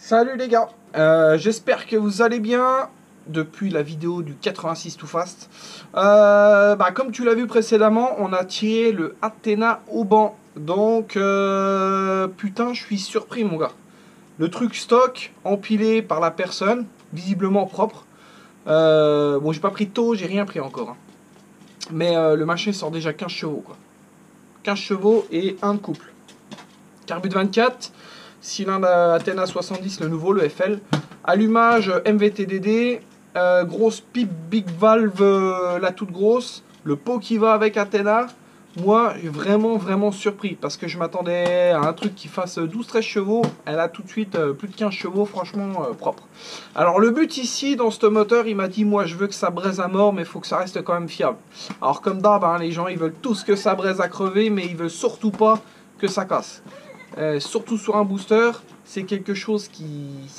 Salut les gars, j'espère que vous allez bien depuis la vidéo du 86 Too Fast. Comme tu l'as vu précédemment, on a tiré le Athena au banc. Donc, putain, je suis surpris mon gars. Le truc stock, empilé par la personne, visiblement propre. Bon, j'ai pas pris de taux, j'ai rien pris encore. Hein. Mais le machin sort déjà 15 chevaux quoi. 15 chevaux et un de couple. Carbut 24. Cylindre Athena 70, le nouveau, le FL. Allumage MVTDD. Grosse pipe Big Valve, la toute grosse. Le pot qui va avec Athena. Moi, vraiment surpris. Parce que je m'attendais à un truc qui fasse 12-13 chevaux. Elle a tout de suite plus de 15 chevaux, franchement propre. Alors, le but ici, dans ce moteur, il m'a dit, moi, je veux que ça braise à mort, mais il faut que ça reste quand même fiable. Alors, comme d'hab, hein, les gens, ils veulent tous que ça braise à crever, mais ils veulent surtout pas que ça casse. Surtout sur un booster, c'est quelque chose qui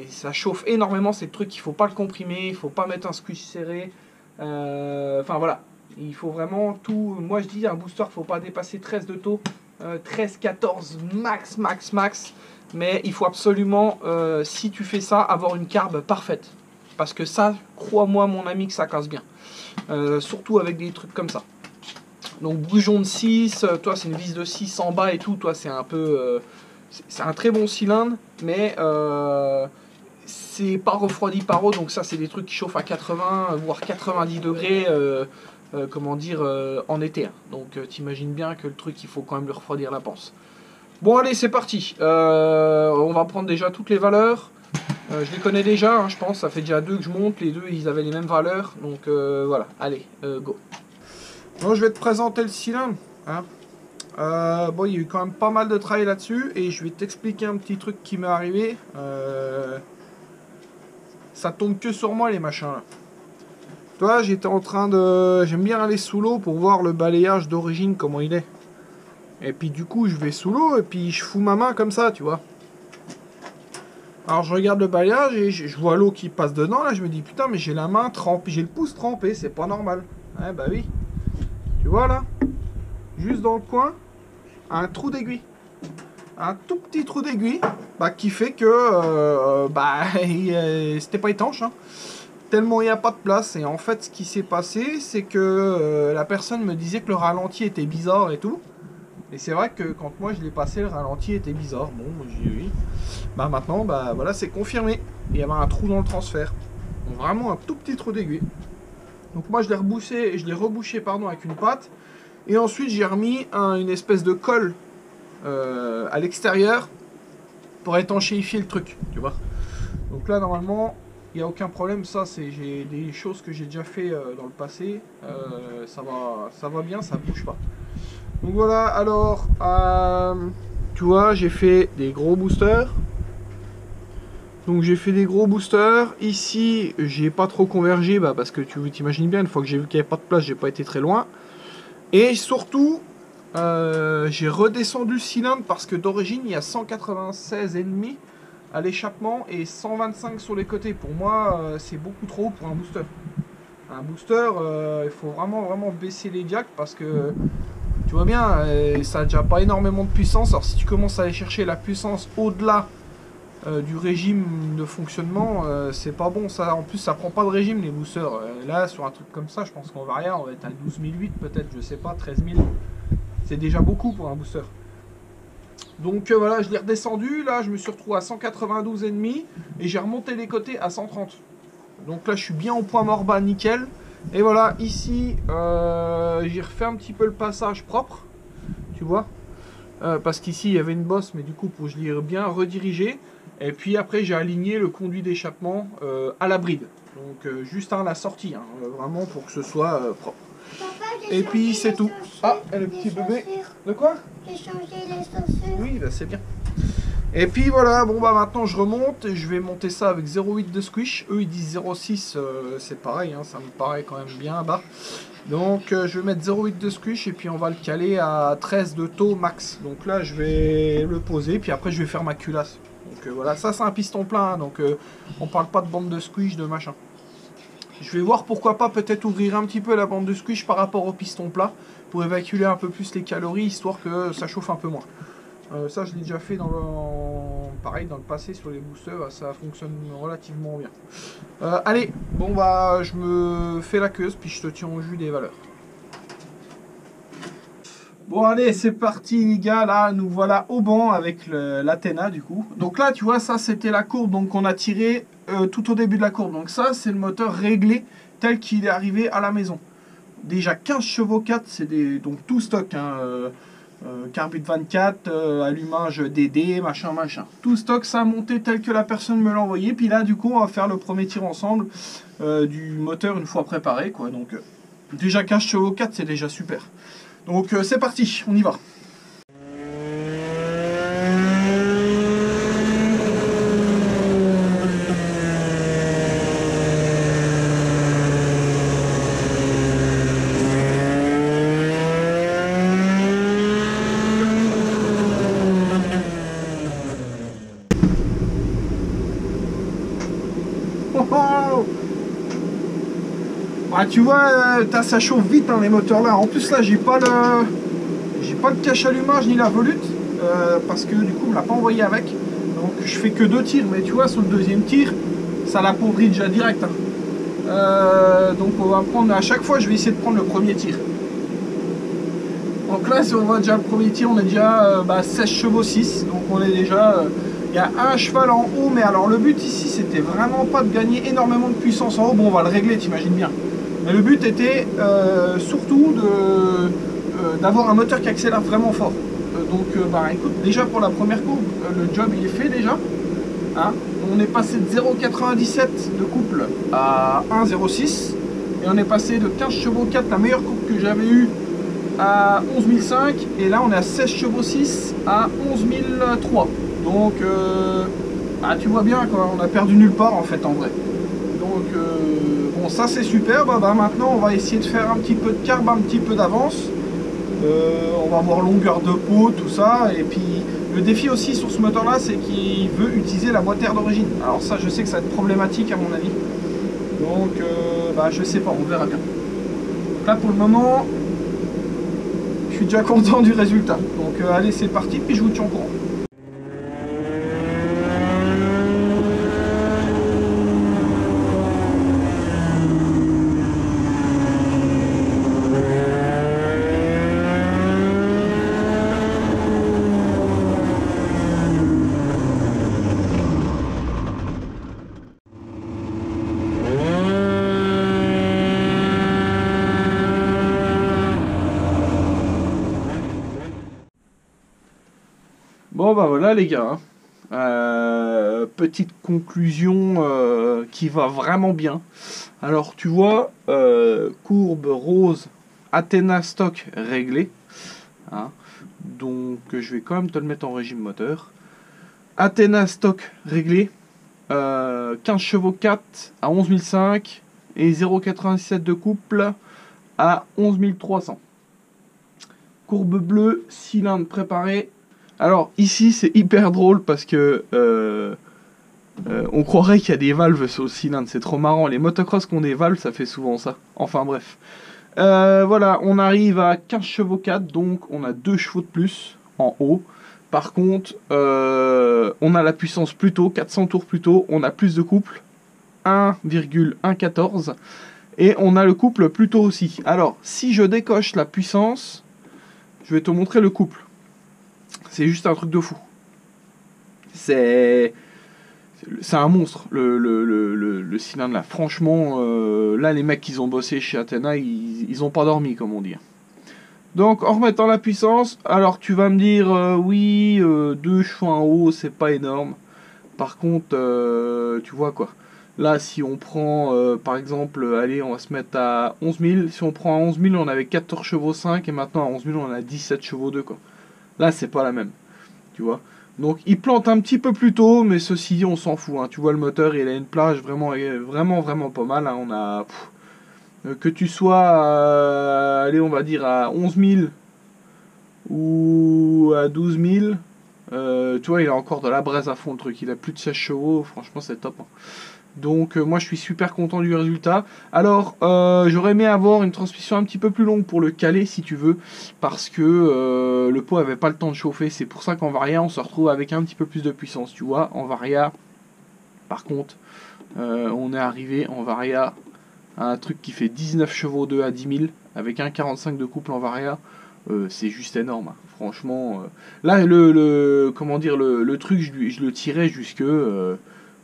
ça chauffe énormément. C'est le truc, il faut pas le comprimer, il faut pas mettre un squish serré. Enfin voilà, il faut vraiment tout. Moi je dis un booster, faut pas dépasser 13 de taux, 13-14 max. Mais il faut absolument, si tu fais ça, avoir une carbe parfaite. Parce que ça, crois-moi mon ami que ça casse bien. Surtout avec des trucs comme ça. Donc bougeon de 6, toi c'est une vis de 6 en bas et tout, toi c'est un peu... c'est un très bon cylindre, mais c'est pas refroidi par eau, donc ça c'est des trucs qui chauffent à 80, voire 90 degrés, comment dire, en été. Hein. Donc t'imagines bien que le truc il faut quand même le refroidir la panse. Bon allez c'est parti, on va prendre déjà toutes les valeurs. Je les connais déjà, hein, je pense, ça fait déjà 2 que je monte, les deux ils avaient les mêmes valeurs, donc voilà, allez, go. Donc je vais te présenter le cylindre. Hein. Bon, il y a eu quand même pas mal de travail là-dessus et je vais t'expliquer un petit truc qui m'est arrivé. Ça tombe que sur moi les machins là. Toi, j'étais en train de... J'aime bien aller sous l'eau pour voir le balayage d'origine, comment il est. Et puis du coup, je vais sous l'eau et puis je fous ma main comme ça, tu vois. Alors je regarde le balayage et je vois l'eau qui passe dedans. Là, je me dis putain, mais j'ai la main trempée, j'ai le pouce trempé, c'est pas normal. Ouais, bah oui. Tu vois là, juste dans le coin, un trou d'aiguille. Un tout petit trou d'aiguille qui fait que c'était pas étanche. Hein. Tellement il n'y a pas de place. Et en fait, ce qui s'est passé, c'est que la personne me disait que le ralenti était bizarre et tout. Et c'est vrai que quand moi je l'ai passé, le ralenti était bizarre. Bon, j'ai dit oui. Maintenant, voilà, c'est confirmé. Il y avait un trou dans le transfert. Donc, vraiment un tout petit trou d'aiguille. Donc moi je l'ai rebouché avec une pâte et ensuite j'ai remis une espèce de colle à l'extérieur pour étanchéifier le truc, tu vois. Donc là normalement il n'y a aucun problème, ça c'est des choses que j'ai déjà fait dans le passé, ça va bien, ça bouge pas. Donc voilà, alors tu vois j'ai fait des gros boosters. Donc j'ai fait des gros boosters, ici j'ai pas trop convergé parce que tu t'imagines bien, une fois que j'ai vu qu'il n'y avait pas de place, j'ai pas été très loin. Et surtout, j'ai redescendu le cylindre parce que d'origine il y a 196,5 à l'échappement et 125 sur les côtés. Pour moi c'est beaucoup trop haut pour un booster. Un booster, il faut vraiment baisser les diacres parce que tu vois bien, ça n'a déjà pas énormément de puissance. Alors si tu commences à aller chercher la puissance au-delà du régime de fonctionnement, c'est pas bon ça. En plus ça prend pas de régime les boosters. Là sur un truc comme ça je pense qu'on va rien, on va être à 12 008 peut-être, je sais pas, 13 000. C'est déjà beaucoup pour un booster. Donc voilà, je l'ai redescendu, là je me suis retrouvé à 192,5 et j'ai remonté les côtés à 130. Donc là je suis bien au point mort bas, nickel. Et voilà, ici j'ai refait un petit peu le passage propre, tu vois. Parce qu'ici il y avait une bosse, mais du coup je l'ai bien redirigé. Et puis après j'ai aligné le conduit d'échappement à la bride. Donc juste à la sortie, hein, vraiment pour que ce soit propre. Papa, et puis c'est tout. Ah, et le petit bébé. De quoi? J'ai changé les chaussures. Oui, c'est bien. Et puis voilà, bon maintenant je remonte et je vais monter ça avec 0,8 de squish. Eux ils disent 0,6, c'est pareil, hein, ça me paraît quand même bien bas. Donc je vais mettre 0,8 de squish et puis on va le caler à 13 de taux max. Donc là je vais le poser, puis après je vais faire ma culasse. Donc voilà, ça c'est un piston plein, hein, donc on parle pas de bande de squish, de machin. Je vais voir pourquoi pas peut-être ouvrir un petit peu la bande de squish par rapport au piston plat pour évacuer un peu plus les calories, histoire que ça chauffe un peu moins. Ça je l'ai déjà fait pareil, dans le passé, sur les boosters, ça fonctionne relativement bien. Allez, bon bah, je me fais la queue, puis je te tiens au jus des valeurs. Bon allez, c'est parti les gars, là nous voilà au banc avec l'Athena du coup. Donc là tu vois, ça c'était la courbe donc on a tiré tout au début de la courbe. Donc ça c'est le moteur réglé tel qu'il est arrivé à la maison. Déjà 15 chevaux 4, c'est donc tout stock, hein, carbure 24, allumage DD, machin. Tout stock, ça a monté tel que la personne me l'a envoyé. Puis là du coup on va faire le premier tir ensemble du moteur une fois préparé quoi. Donc déjà 15 chevaux 4 c'est déjà super. Donc c'est parti, on y va. Ah, tu vois, ça chauffe vite hein, les moteurs là. En plus là, j'ai pas le cache allumage ni la volute parce que du coup, on me l'a pas envoyé avec. Donc je fais que 2 tirs, mais tu vois, sur le deuxième tir, ça l'appauvrit déjà direct. Hein. Donc on va prendre à chaque fois, je vais essayer de prendre le premier tir. Donc là, si on voit déjà le premier tir, on est déjà 16 chevaux 6. Donc on est déjà. Il y a un cheval en haut, mais alors le but ici, c'était vraiment pas de gagner énormément de puissance en haut. Bon, on va le régler, t'imagines bien. Mais le but était surtout d'avoir un moteur qui accélère vraiment fort. Donc, écoute, déjà pour la première courbe, le job il est fait déjà. Hein. On est passé de 0,97 de couple à 1,06. Et on est passé de 15 chevaux 4, la meilleure courbe que j'avais eue, à 11 005. Et là, on est à 16 chevaux 6 à 11 003. Donc, tu vois bien quoi, on a perdu nulle part en fait en vrai. Donc, bon, ça c'est super. Maintenant, on va essayer de faire un petit peu de carbe, un petit peu d'avance. On va voir longueur de peau, tout ça. Et puis, le défi aussi sur ce moteur là, c'est qu'il veut utiliser la boîte air d'origine. Alors, ça, je sais que ça va être problématique à mon avis. Donc, je sais pas, on verra bien. Donc là, pour le moment, je suis déjà content du résultat. Donc, allez, c'est parti, puis je vous tiens au courant. Bon voilà les gars, hein. Petite conclusion qui va vraiment bien. Alors tu vois, courbe rose, Athena stock réglé. Hein. Donc je vais quand même te le mettre en régime moteur. Athena stock réglé, 15 chevaux 4 à 11 005 et 0,97 de couple à 11 300. Courbe bleue, cylindre préparé. Alors ici c'est hyper drôle parce que on croirait qu'il y a des valves sur le cylindre, c'est trop marrant. Les motocross qui ont des valves, ça fait souvent ça. Enfin bref. Voilà, on arrive à 15 chevaux 4, donc on a 2 chevaux de plus en haut. Par contre, on a la puissance plus tôt, 400 tours plus tôt, on a plus de couple, 1,114. Et on a le couple plus tôt aussi. Alors, si je décoche la puissance, je vais te montrer le couple. C'est juste un truc de fou. C'est un monstre, le cylindre là. Franchement, là, les mecs qui ont bossé chez Athena, ils ont pas dormi, comme on dit. Donc, en remettant la puissance, alors tu vas me dire, oui, 2 chevaux en haut, c'est pas énorme. Par contre, tu vois quoi. Là, si on prend, par exemple, allez, on va se mettre à 11 000. Si on prend à 11 000, on avait 14 chevaux 5, et maintenant à 11 000, on a 17 chevaux 2, quoi. Là, c'est pas la même, tu vois. Donc, il plante un petit peu plus tôt, mais ceci dit, on s'en fout. Hein. Tu vois, le moteur, il a une plage vraiment pas mal. Hein. On a... que tu sois, allez, on va dire à 11 000 ou à 12 000, tu vois, il a encore de la braise à fond le truc. Il a plus de 16 chevaux, franchement, c'est top. Hein. Donc moi je suis super content du résultat. Alors j'aurais aimé avoir une transmission un petit peu plus longue pour le caler si tu veux, parce que le pot avait pas le temps de chauffer. C'est pour ça qu'en Varia on se retrouve avec un petit peu plus de puissance, tu vois. En Varia par contre on est arrivé en Varia à un truc qui fait 19 chevaux 2 à 10 000 avec un 45 de couple en Varia. C'est juste énorme, hein. Franchement. Là comment dire, le truc je le tirais jusque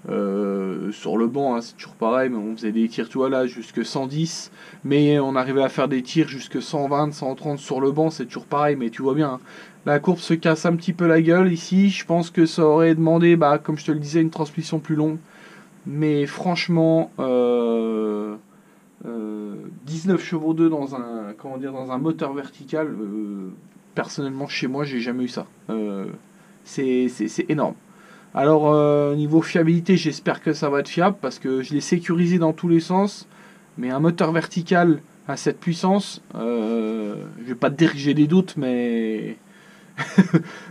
sur le banc, hein, c'est toujours pareil, mais on faisait des tirs, tu vois, là, jusque 110, mais on arrivait à faire des tirs jusque 120, 130 sur le banc, c'est toujours pareil, mais tu vois bien, hein, la courbe se casse un petit peu la gueule ici, je pense que ça aurait demandé, bah, comme je te le disais, une transmission plus longue, mais franchement, 19 chevaux 2 dans un, comment dire, dans un moteur vertical, personnellement, chez moi, j'ai jamais eu ça. C'est énorme. Alors, niveau fiabilité, j'espère que ça va être fiable parce que je l'ai sécurisé dans tous les sens. Mais un moteur vertical à cette puissance, je vais pas te dire que j'ai des doutes, mais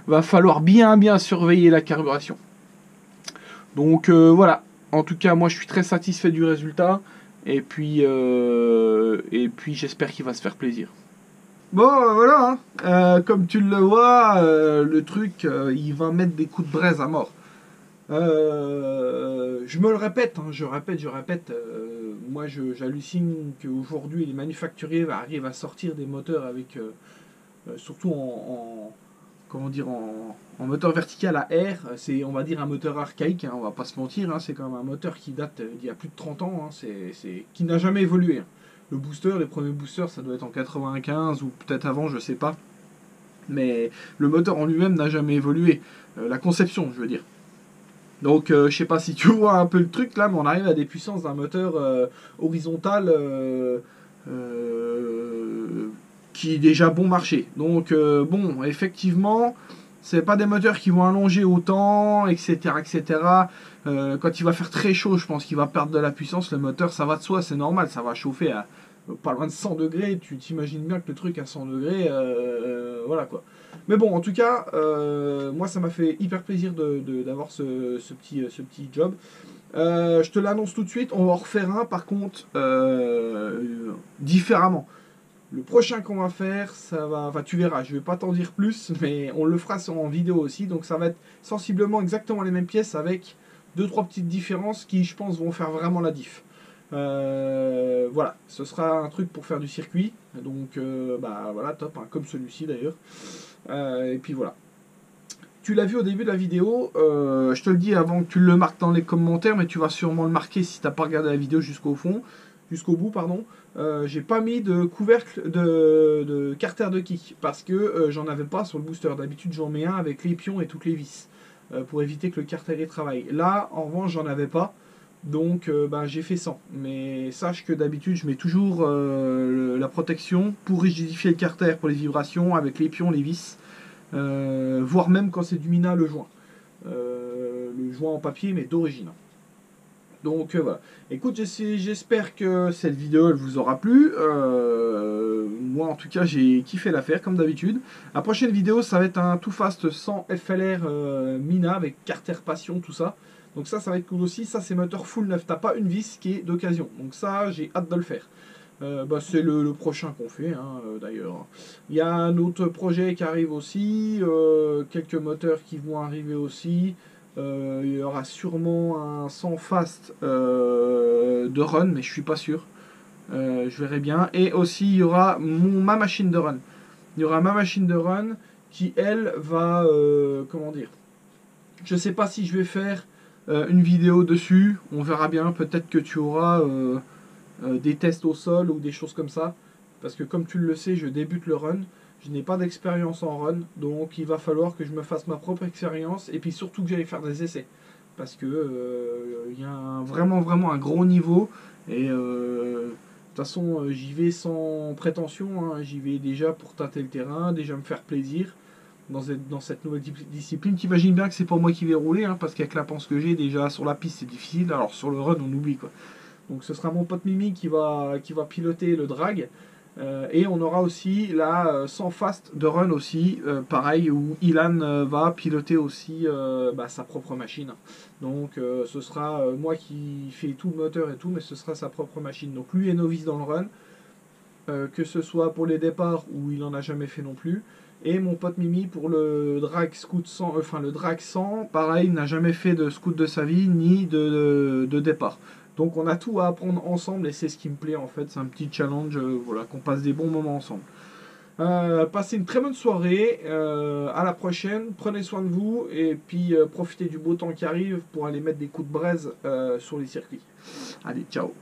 va falloir bien surveiller la carburation. Donc voilà. En tout cas, moi je suis très satisfait du résultat. Et puis j'espère qu'il va se faire plaisir. Bon, voilà, hein. Comme tu le vois, le truc, il va mettre des coups de braise à mort. Je me le répète, hein, je répète. Moi, j'hallucine qu'aujourd'hui, les manufacturiers arrivent à sortir des moteurs avec, surtout comment dire, en moteur vertical à air. C'est, on va dire, un moteur archaïque, hein, on va pas se mentir. Hein, c'est quand même un moteur qui date d'il y a plus de 30 ans, hein, qui n'a jamais évolué. Hein. Le booster, les premiers boosters, ça doit être en 95 ou peut-être avant, je sais pas. Mais le moteur en lui-même n'a jamais évolué. La conception, je veux dire. Donc, je sais pas si tu vois un peu le truc là, mais on arrive à des puissances d'un moteur horizontal qui est déjà bon marché. Donc, bon, effectivement, c'est pas des moteurs qui vont allonger autant, etc. etc. Quand il va faire très chaud, je pense qu'il va perdre de la puissance. Le moteur, ça va de soi, c'est normal, ça va chauffer à pas loin de 100 degrés. Tu t'imagines bien que le truc à 100 degrés, voilà quoi. Mais bon, en tout cas, moi ça m'a fait hyper plaisir d'avoir ce petit job. Je te l'annonce tout de suite, on va en refaire un par contre différemment. Le prochain qu'on va faire, ça va, enfin tu verras, je vais pas t'en dire plus, mais on le fera en vidéo aussi, donc ça va être sensiblement exactement les mêmes pièces avec 2-3 petites différences qui je pense vont faire vraiment la diff. Voilà, ce sera un truc pour faire du circuit, donc bah voilà, top, hein, comme celui-ci d'ailleurs. Et puis voilà. Tu l'as vu au début de la vidéo, je te le dis avant que tu le marques dans les commentaires, mais tu vas sûrement le marquer si tu n'as pas regardé la vidéo jusqu'au bout, pardon. J'ai pas mis de couvercle de carter de kick parce que j'en avais pas sur le booster. D'habitude j'en mets un avec les pions et toutes les vis pour éviter que le carter travaille. Là en revanche j'en avais pas, donc bah, j'ai fait sans. Mais sache que d'habitude je mets toujours la protection pour rigidifier le carter pour les vibrations avec les pions, les vis, voire même quand c'est du mina le joint en papier mais d'origine. Donc voilà. Écoute, j'espère que cette vidéo elle vous aura plu. Moi en tout cas j'ai kiffé l'affaire comme d'habitude. La prochaine vidéo ça va être un Too Fast sans FLR Mina avec carter passion tout ça. Donc ça va être cool aussi. Ça c'est moteur full neuf. T'as pas une vis qui est d'occasion. Donc ça j'ai hâte de le faire. Bah, c'est le prochain qu'on fait hein, d'ailleurs. Il y a un autre projet qui arrive aussi. Quelques moteurs qui vont arriver aussi. Il y aura sûrement un sans fast de run, mais je suis pas sûr. Je verrai bien. Et aussi, il y aura ma machine de run. Il y aura ma machine de run qui, elle, va... comment dire? Je sais pas si je vais faire une vidéo dessus. On verra bien. Peut-être que tu auras des tests au sol ou des choses comme ça. Parce que comme tu le sais, je débute le run. Je n'ai pas d'expérience en run, donc il va falloir que je me fasse ma propre expérience et puis surtout que j'aille faire des essais. Parce que il y a vraiment un gros niveau et de toute façon j'y vais sans prétention, hein. J'y vais déjà pour tâter le terrain, déjà me faire plaisir dans cette nouvelle discipline. T'imagines bien que c'est pas moi qui vais rouler, hein, parce qu'avec la panse que j'ai déjà sur la piste c'est difficile, alors sur le run on oublie quoi. Donc ce sera mon pote Mimi qui va piloter le drag. Et on aura aussi la 100 fast de run aussi, pareil, où Ilan va piloter aussi sa propre machine. Donc ce sera moi qui fais tout le moteur et tout, mais ce sera sa propre machine. Donc lui est novice dans le run, que ce soit pour les départs où il n'en a jamais fait non plus. Et mon pote Mimi pour le drag scout 100, le drag 100, pareil, il n'a jamais fait de scout de sa vie ni de départ. Donc on a tout à apprendre ensemble et c'est ce qui me plaît en fait, c'est un petit challenge, voilà, qu'on passe des bons moments ensemble. Passez une très bonne soirée, à la prochaine, prenez soin de vous et puis profitez du beau temps qui arrive pour aller mettre des coups de braise sur les circuits. Allez, ciao!